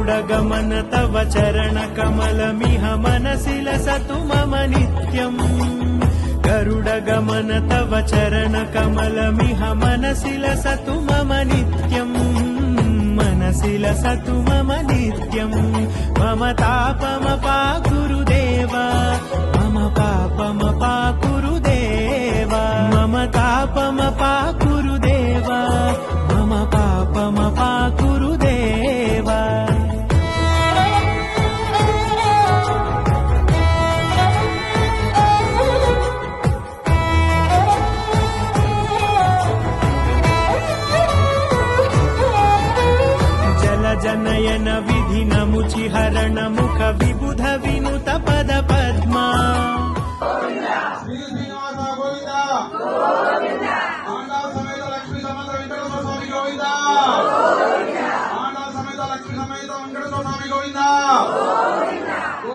गरुडगमन तव चरणकमलमिह मनसि लसतु मम नित्यम् गरुडगमन तव चरणकमलमिह मनसि लसतु मम नित्यम् मनसि लसतु मम नित्यम् मम तापमपा गुरुदेव मम पापमपा गुरुदेव मम तापमपा गुरुदेव मम पापमपा गुरुदेव जनयन विधि नमुचि हरण मुख विबुध विनुत पद पद्मा गोविंदा